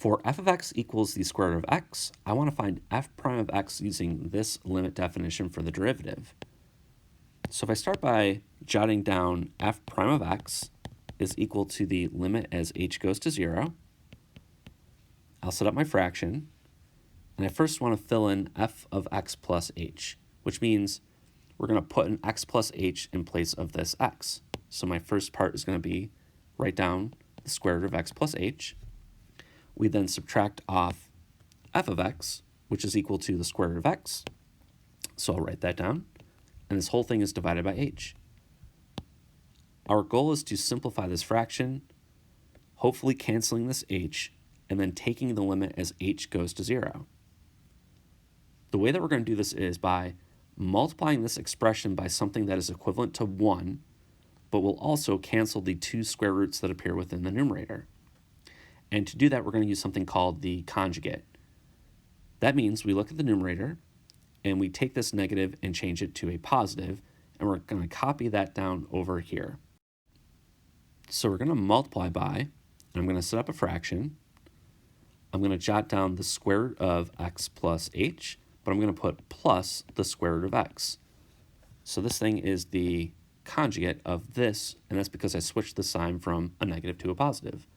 For f of x equals the square root of x, I want to find f prime of x using this limit definition for the derivative. So if I start by jotting down f prime of x is equal to the limit as h goes to 0, I'll set up my fraction, and I first want to fill in f of x plus h, which means we're going to put an x plus h in place of this x. So my first part is going to be write down the square root of x plus h. We then subtract off f of x, which is equal to the square root of x. So I'll write that down. And this whole thing is divided by h. Our goal is to simplify this fraction, hopefully canceling this h, and then taking the limit as h goes to 0. The way that we're going to do this is by multiplying this expression by something that is equivalent to 1, but will also cancel the 2 square roots that appear within the numerator. And to do that, we're going to use something called the conjugate. That means we look at the numerator, and we take this negative and change it to a positive, and we're going to copy that down over here. So we're going to multiply by, and I'm going to set up a fraction. I'm going to jot down the square root of x plus h, but I'm going to put plus the square root of x. So this thing is the conjugate of this, and that's because I switched the sign from a negative to a positive.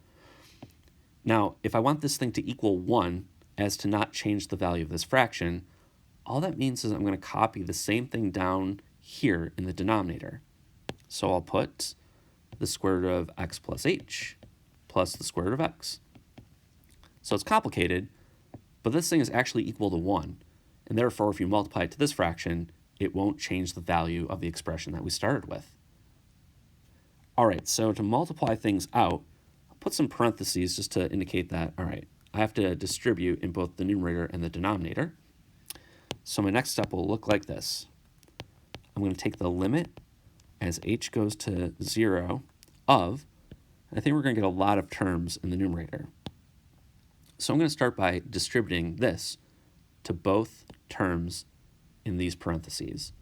Now, if I want this thing to equal 1 as to not change the value of this fraction, all that means is I'm going to copy the same thing down here in the denominator. So I'll put the square root of x plus h plus the square root of x. So it's complicated, but this thing is actually equal to 1. And therefore, if you multiply it to this fraction, it won't change the value of the expression that we started with. All right, so to multiply things out, put some parentheses just to indicate that, all right, I have to distribute in both the numerator and the denominator. So my next step will look like this. I'm going to take the limit as h goes to 0 of, I think we're going to get a lot of terms in the numerator. So I'm going to start by distributing this to both terms in these parentheses.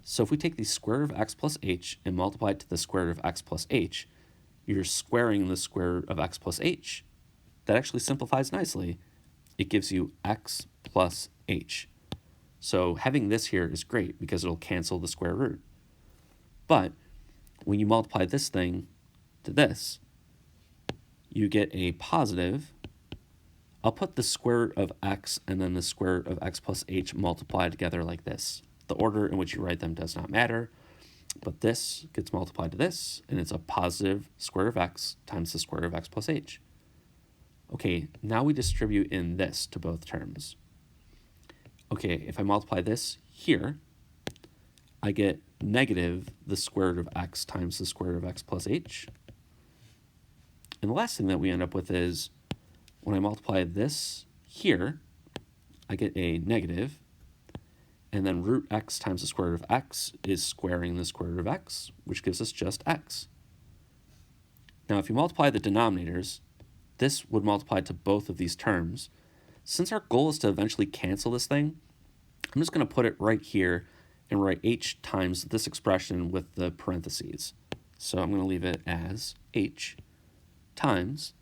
So if we take the square root of x plus h and multiply it to the square root of x plus h, you're squaring the square root of x plus h. That actually simplifies nicely. It gives you x plus h. So having this here is great because it'll cancel the square root. But when you multiply this thing to this, you get a positive. I'll put the square root of x and then the square root of x plus h multiplied together like this. The order in which you write them does not matter. But this gets multiplied to this, and it's a positive square root of x times the square root of x plus h. Okay, now we distribute in this to both terms. Okay, if I multiply this here, I get negative the square root of x times the square root of x plus h. And the last thing that we end up with is, when I multiply this here, I get a negative, and then root x times the square root of x is squaring the square root of x, which gives us just x. Now, if you multiply the denominators, this would multiply to both of these terms. Since our goal is to eventually cancel this thing, I'm just going to put it right here and write h times this expression with the parentheses. So I'm going to leave it as h times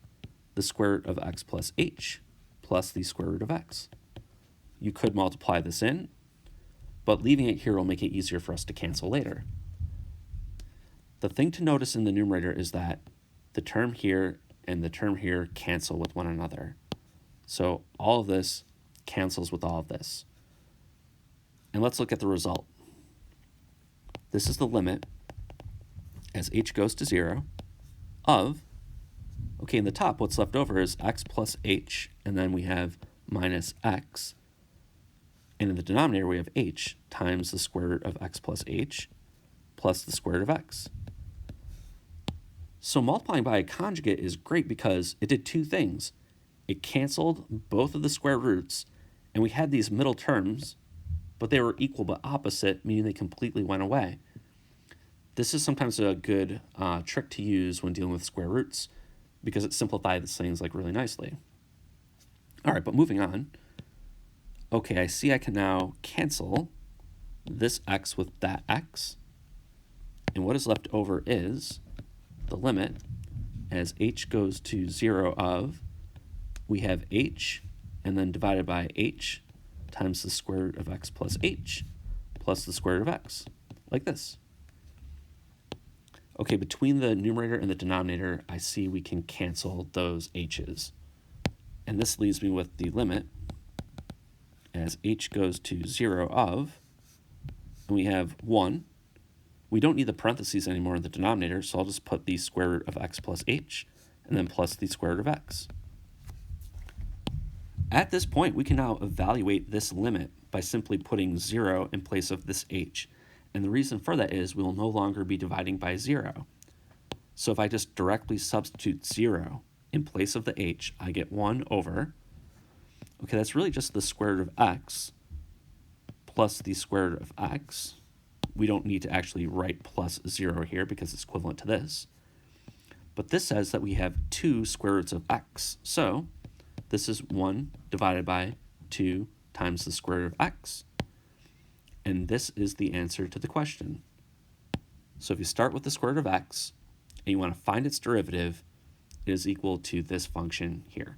the square root of x plus h plus the square root of x. You could multiply this in, but leaving it here will make it easier for us to cancel later. The thing to notice in the numerator is that the term here and the term here cancel with one another. So all of this cancels with all of this. And let's look at the result. This is the limit as h goes to 0 of, okay, in the top, what's left over is x plus h, and then we have minus x. And in the denominator, we have h times the square root of x plus h plus the square root of x. So multiplying by a conjugate is great because it did two things. It canceled both of the square roots, and we had these middle terms, but they were equal but opposite, meaning they completely went away. This is sometimes a good trick to use when dealing with square roots because it simplifies things like really nicely. All right, but moving on. Okay, I see I can now cancel this x with that x. And what is left over is the limit as h goes to 0 of we have h, and then divided by h times the square root of x plus h plus the square root of x, like this. Okay, between the numerator and the denominator, I see we can cancel those h's. And this leaves me with the limit as h goes to 0 of, and we have 1. We don't need the parentheses anymore in the denominator, so I'll just put the square root of x plus h, and then plus the square root of x. At this point, we can now evaluate this limit by simply putting 0 in place of this h. And the reason for that is we will no longer be dividing by 0. So if I just directly substitute 0 in place of the h, I get 1 over, okay, that's really just the square root of x plus the square root of x. We don't need to actually write plus 0 here because it's equivalent to this. But this says that we have 2 square roots of x. So this is 1 divided by 2 times the square root of x. And this is the answer to the question. So if you start with the square root of x and you want to find its derivative, it is equal to this function here.